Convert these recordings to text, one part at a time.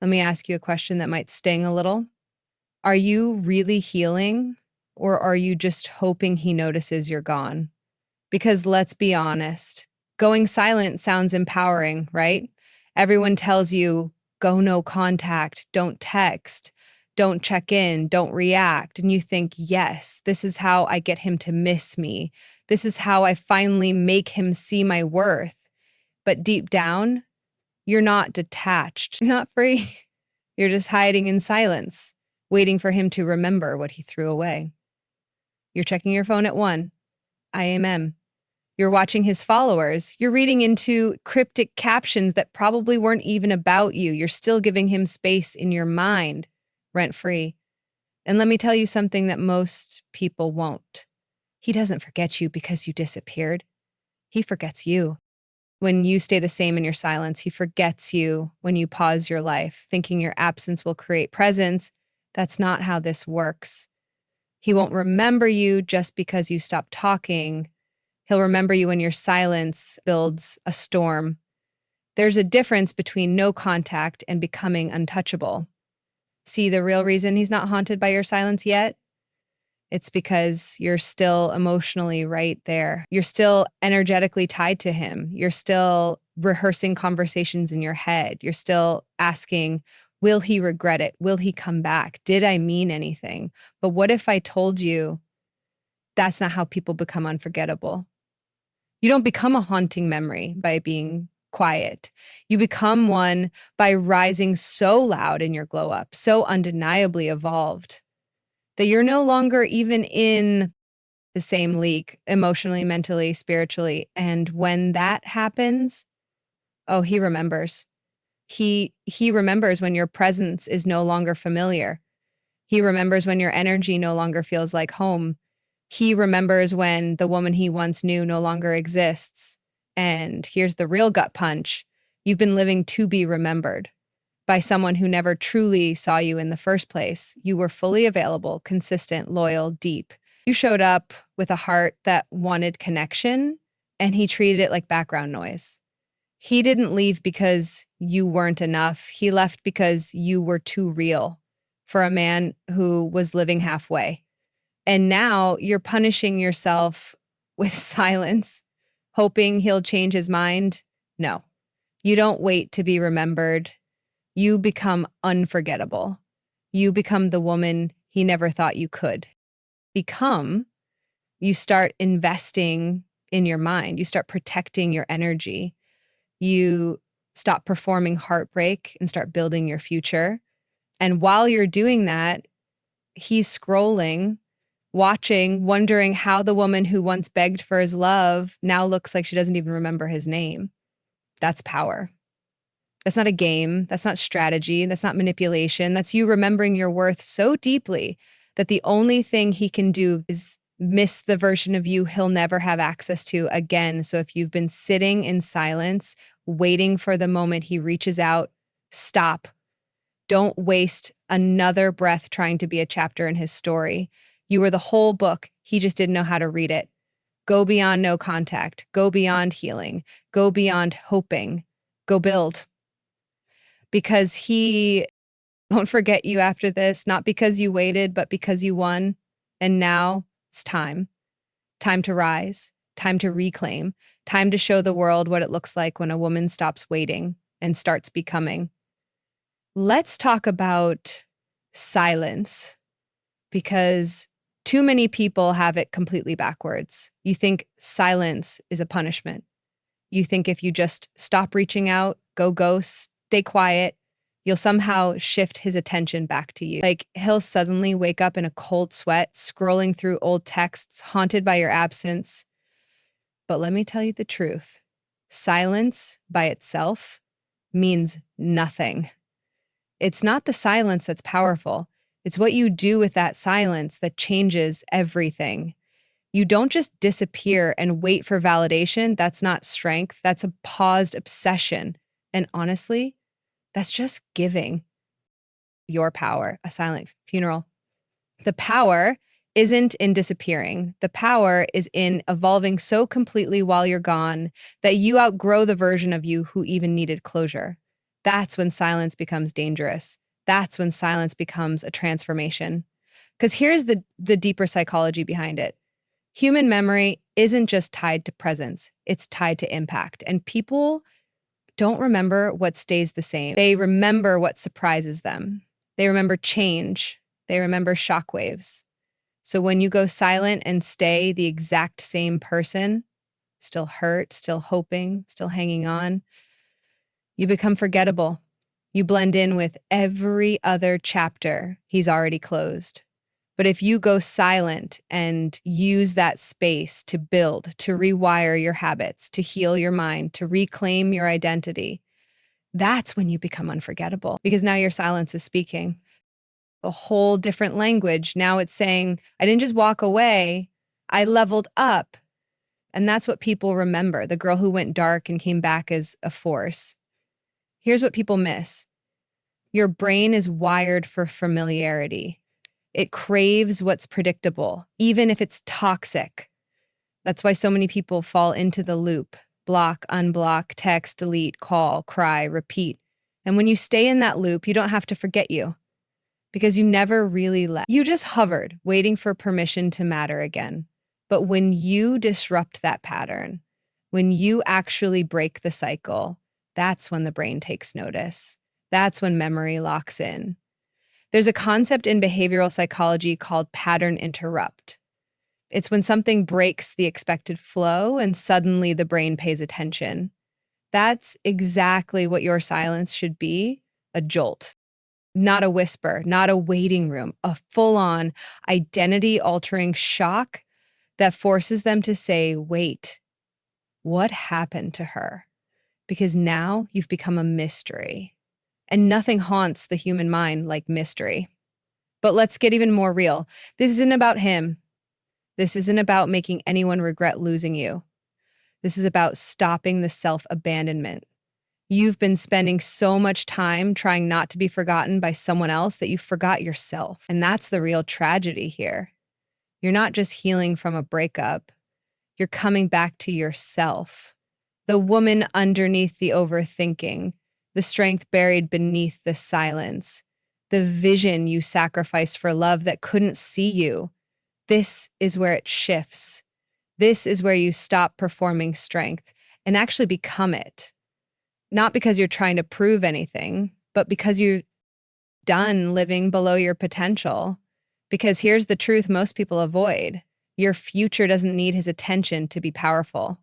Let me ask you a question that might sting a little. Are you really healing, or are you just hoping he notices you're gone? Because let's be honest, going silent sounds empowering, right? Everyone tells you, go no contact, don't text, don't check in, don't react. And you think, yes, this is how I get him to miss me. This is how I finally make him see my worth. But deep down, you're not detached, you're not free. You're just hiding in silence, waiting for him to remember what he threw away. You're checking your phone at 1 a.m. You're watching his followers. You're reading into cryptic captions that probably weren't even about you. You're still giving him space in your mind, rent free. And let me tell you something that most people won't. He doesn't forget you because you disappeared. He forgets you. When you stay the same in your silence, he forgets you when you pause your life, thinking your absence will create presence. That's not how this works. He won't remember you just because you stop talking. He'll remember you when your silence builds a storm. There's a difference between no contact and becoming untouchable. See the real reason he's not haunted by your silence yet? It's because you're still emotionally right there. You're still energetically tied to him. You're still rehearsing conversations in your head. You're still asking, will he regret it? Will he come back? Did I mean anything? But what if I told you that's not how people become unforgettable? You don't become a haunting memory by being quiet. You become one by rising so loud in your glow up, so undeniably evolved, that you're no longer even in the same league emotionally, mentally, spiritually. And when that happens, oh, he remembers. He remembers when your presence is no longer familiar. He remembers when your energy no longer feels like home. He remembers when the woman he once knew no longer exists. And here's the real gut punch. You've been living to be remembered by someone who never truly saw you in the first place. You were fully available, consistent, loyal, deep. You showed up with a heart that wanted connection, and he treated it like background noise. He didn't leave because you weren't enough. He left because you were too real for a man who was living halfway. And now you're punishing yourself with silence, hoping he'll change his mind. No, you don't wait to be remembered. You become unforgettable. You become the woman he never thought you could become. You start investing in your mind. You start protecting your energy. You stop performing heartbreak and start building your future. And while you're doing that, he's scrolling, watching, wondering how the woman who once begged for his love now looks like she doesn't even remember his name. That's power. That's not a game. That's not strategy. That's not manipulation. That's you remembering your worth so deeply that the only thing he can do is miss the version of you he'll never have access to again. So if you've been sitting in silence, waiting for the moment he reaches out, stop. Don't waste another breath trying to be a chapter in his story. You were the whole book. He just didn't know how to read it. Go beyond no contact. Go beyond healing. Go beyond hoping. Go build. Because he won't forget you after this, not because you waited, but because you won. And now it's time. Time to rise, time to reclaim, time to show the world what it looks like when a woman stops waiting and starts becoming. Let's talk about silence, because too many people have it completely backwards. You think silence is a punishment. You think if you just stop reaching out, go ghost, stay quiet, you'll somehow shift his attention back to you. Like he'll suddenly wake up in a cold sweat, scrolling through old texts, haunted by your absence. But let me tell you the truth. Silence by itself means nothing. It's not the silence that's powerful. It's what you do with that silence that changes everything. You don't just disappear and wait for validation. That's not strength. That's a paused obsession. And honestly, that's just giving your power a silent funeral. The power isn't in disappearing. The power is in evolving so completely while you're gone that you outgrow the version of you who even needed closure. That's when silence becomes dangerous. That's when silence becomes a transformation. Because here's the deeper psychology behind it. Human memory isn't just tied to presence, it's tied to impact. And people don't remember what stays the same. They remember what surprises them. They remember change. They remember shockwaves. So when you go silent and stay the exact same person, still hurt, still hoping, still hanging on, you become forgettable. You blend in with every other chapter he's already closed. But if you go silent and use that space to build, to rewire your habits, to heal your mind, to reclaim your identity, that's when you become unforgettable because now your silence is speaking a whole different language. Now it's saying, I didn't just walk away, I leveled up. And that's what people remember, the girl who went dark and came back as a force. Here's what people miss. Your brain is wired for familiarity. It craves what's predictable, even if it's toxic. That's why so many people fall into the loop. Block, unblock, text, delete, call, cry, repeat. And when you stay in that loop, you don't have to forget you because you never really left. You just hovered, waiting for permission to matter again. But when you disrupt that pattern, when you actually break the cycle, that's when the brain takes notice. That's when memory locks in. There's a concept in behavioral psychology called pattern interrupt. It's when something breaks the expected flow and suddenly the brain pays attention. That's exactly what your silence should be, a jolt. Not a whisper, not a waiting room, a full-on identity-altering shock that forces them to say, wait, what happened to her? Because now you've become a mystery. And nothing haunts the human mind like mystery. But let's get even more real. This isn't about him. This isn't about making anyone regret losing you. This is about stopping the self-abandonment. You've been spending so much time trying not to be forgotten by someone else that you forgot yourself. And that's the real tragedy here. You're not just healing from a breakup. You're coming back to yourself. The woman underneath the overthinking, the strength buried beneath the silence, the vision you sacrificed for love that couldn't see you. This is where it shifts. This is where you stop performing strength and actually become it. Not because you're trying to prove anything, but because you're done living below your potential. Because here's the truth most people avoid. Your future doesn't need his attention to be powerful.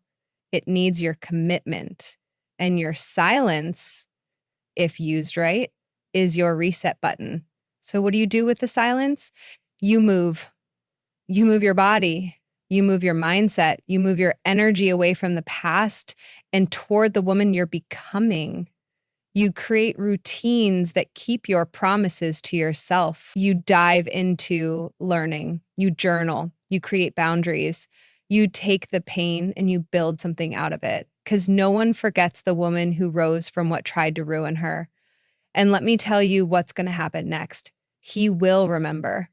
It needs your commitment. And your silence, if used right, is your reset button. So what do you do with the silence? You move. You move your body. You move your mindset. You move your energy away from the past and toward the woman you're becoming. You create routines that keep your promises to yourself. You dive into learning. You journal. You create boundaries. You take the pain and you build something out of it. Because no one forgets the woman who rose from what tried to ruin her. And let me tell you what's going to happen next. He will remember.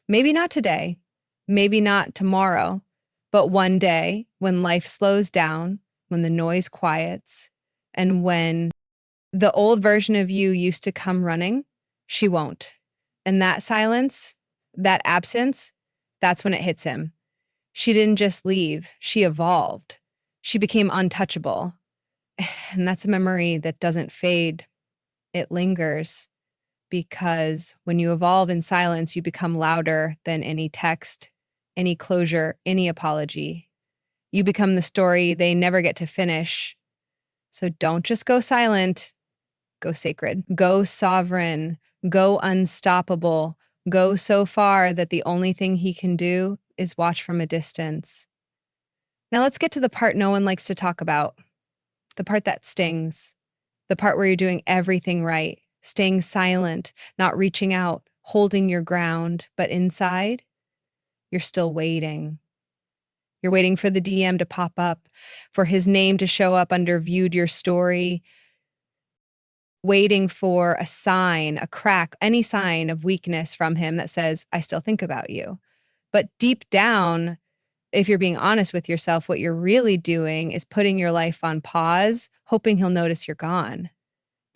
Maybe not today. Maybe not tomorrow. But one day, when life slows down, when the noise quiets, and when the old version of you used to come running, she won't. And that silence, that absence, that's when it hits him. She didn't just leave, she evolved. She became untouchable. And that's a memory that doesn't fade. It lingers because when you evolve in silence, you become louder than any text, any closure, any apology. You become the story they never get to finish. So don't just go silent. Go sacred, go sovereign, go unstoppable, go so far that the only thing he can do is watch from a distance. Now let's get to the part no one likes to talk about, the part that stings, the part where you're doing everything right, staying silent, not reaching out, holding your ground, but inside, you're still waiting. You're waiting for the DM to pop up, for his name to show up under viewed your story, waiting for a sign, a crack, any sign of weakness from him that says, I still think about you. But deep down, if you're being honest with yourself, what you're really doing is putting your life on pause, hoping he'll notice you're gone.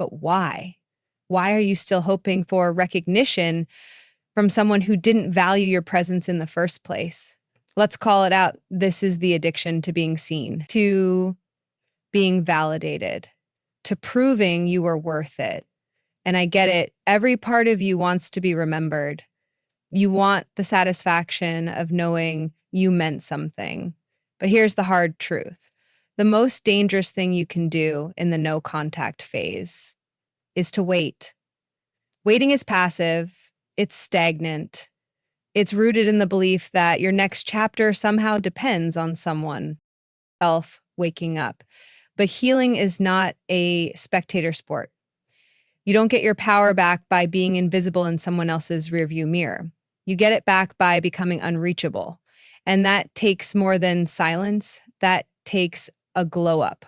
But why? Why are you still hoping for recognition from someone who didn't value your presence in the first place? Let's call it out. This is the addiction to being seen, to being validated, to proving you were worth it. And I get it. Every part of you wants to be remembered. You want the satisfaction of knowing you meant something. But here's the hard truth. The most dangerous thing you can do in the no contact phase is to wait. Waiting is passive, it's stagnant, it's rooted in the belief that your next chapter somehow depends on someone else waking up. But healing is not a spectator sport. You don't get your power back by being invisible in someone else's rearview mirror. You get it back by becoming unreachable. And that takes more than silence. That takes a glow up,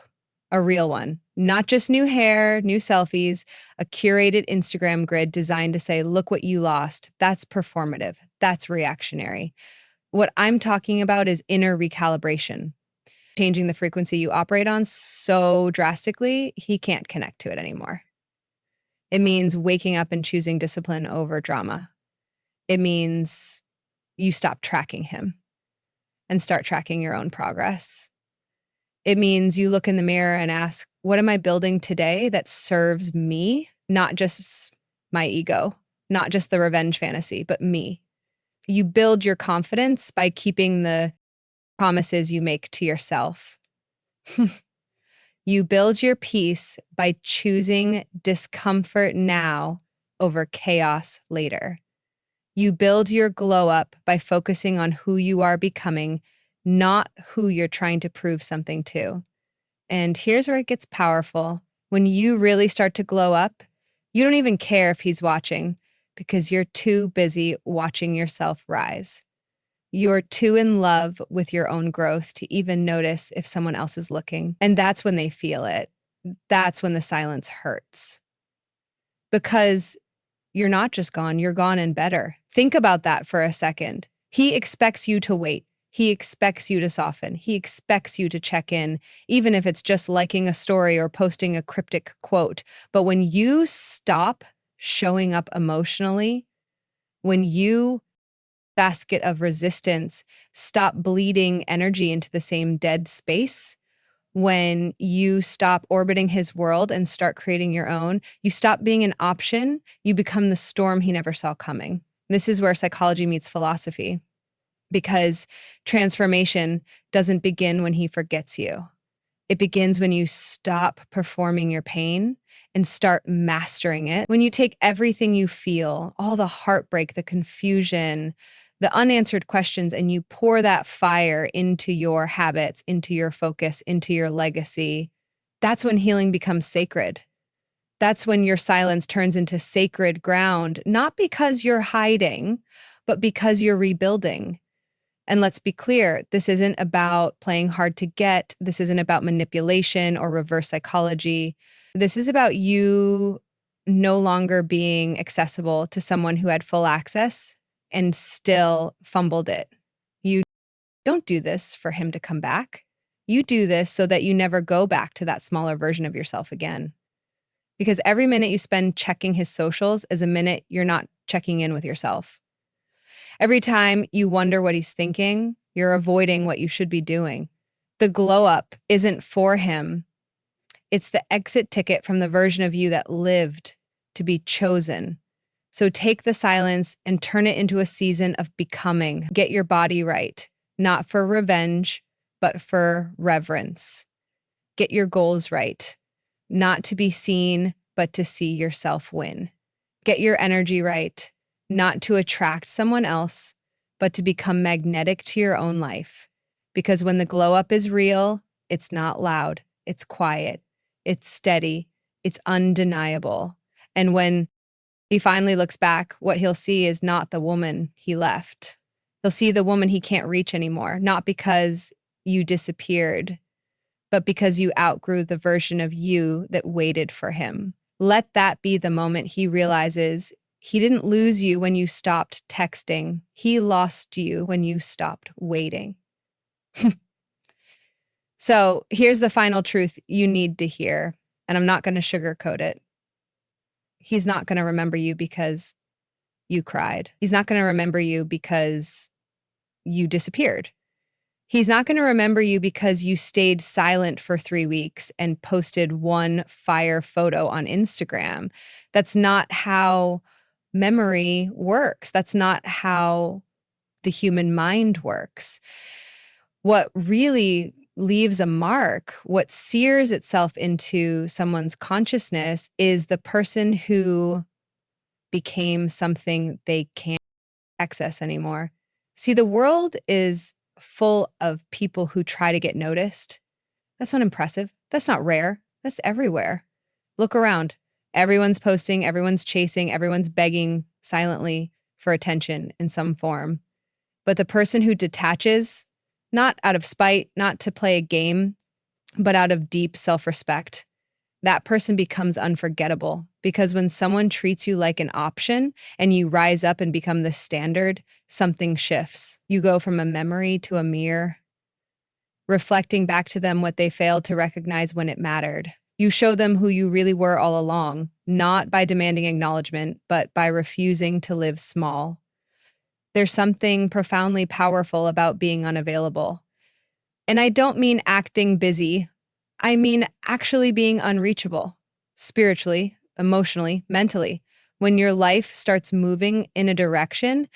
a real one. Not just new hair, new selfies, a curated Instagram grid designed to say, look what you lost. That's performative. That's reactionary. What I'm talking about is inner recalibration, changing the frequency you operate on so drastically, he can't connect to it anymore. It means waking up and choosing discipline over drama. It means you stop tracking him and start tracking your own progress. It means you look in the mirror and ask, what am I building today that serves me, not just my ego, not just the revenge fantasy, but me? You build your confidence by keeping the promises you make to yourself. You build your peace by choosing discomfort now over chaos later. You build your glow up by focusing on who you are becoming, not who you're trying to prove something to. And here's where it gets powerful. When you really start to glow up, you don't even care if he's watching because you're too busy watching yourself rise. You're too in love with your own growth to even notice if someone else is looking. And that's when they feel it. That's when the silence hurts. Because you're not just gone, you're gone and better. Think about that for a second. He expects you to wait. He expects you to soften. He expects you to check in, even if it's just liking a story or posting a cryptic quote. But when you stop showing up emotionally, when you basket of resistance, stop bleeding energy into the same dead space, when you stop orbiting his world and start creating your own, you stop being an option, you become the storm he never saw coming. This is where psychology meets philosophy, because transformation doesn't begin when he forgets you. It begins when you stop performing your pain and start mastering it. When you take everything you feel, all the heartbreak, the confusion, the unanswered questions, and you pour that fire into your habits, into your focus, into your legacy, that's when healing becomes sacred. That's when your silence turns into sacred ground, not because you're hiding, but because you're rebuilding. And let's be clear, this isn't about playing hard to get. This isn't about manipulation or reverse psychology. This is about you no longer being accessible to someone who had full access and still fumbled it. You don't do this for him to come back. You do this so that you never go back to that smaller version of yourself again. Because every minute you spend checking his socials is a minute you're not checking in with yourself. Every time you wonder what he's thinking, you're avoiding what you should be doing. The glow up isn't for him. It's the exit ticket from the version of you that lived to be chosen. So take the silence and turn it into a season of becoming. Get your body right, not for revenge, but for reverence. Get your goals right, not to be seen, but to see yourself win. Get your energy right, not to attract someone else, but to become magnetic to your own life. Because when the glow up is real, it's not loud, it's quiet, it's steady, it's undeniable. And when he finally looks back, what he'll see is not the woman he left. He'll see the woman he can't reach anymore, not because you disappeared, but because you outgrew the version of you that waited for him. Let that be the moment he realizes he didn't lose you when you stopped texting. He lost you when you stopped waiting. So here's the final truth you need to hear, and I'm not going to sugarcoat it. He's not going to remember you because you cried. He's not going to remember you because you disappeared. He's not going to remember you because you stayed silent for 3 weeks and posted one fire photo on Instagram. That's not how memory works. That's not how the human mind works. What really leaves a mark, what sears itself into someone's consciousness, is the person who became something they can't access anymore. See, the world is full of people who try to get noticed. That's not impressive. That's not rare. That's everywhere. Look around. Everyone's posting, everyone's chasing, everyone's begging silently for attention in some form. But the person who detaches, not out of spite, not to play a game, but out of deep self-respect, that person becomes unforgettable, because when someone treats you like an option and you rise up and become the standard, something shifts. You go from a memory to a mirror, reflecting back to them what they failed to recognize when it mattered. You show them who you really were all along, not by demanding acknowledgement, but by refusing to live small. There's something profoundly powerful about being unavailable. And I don't mean acting busy. I mean actually being unreachable, spiritually, emotionally, mentally. When your life starts moving in a direction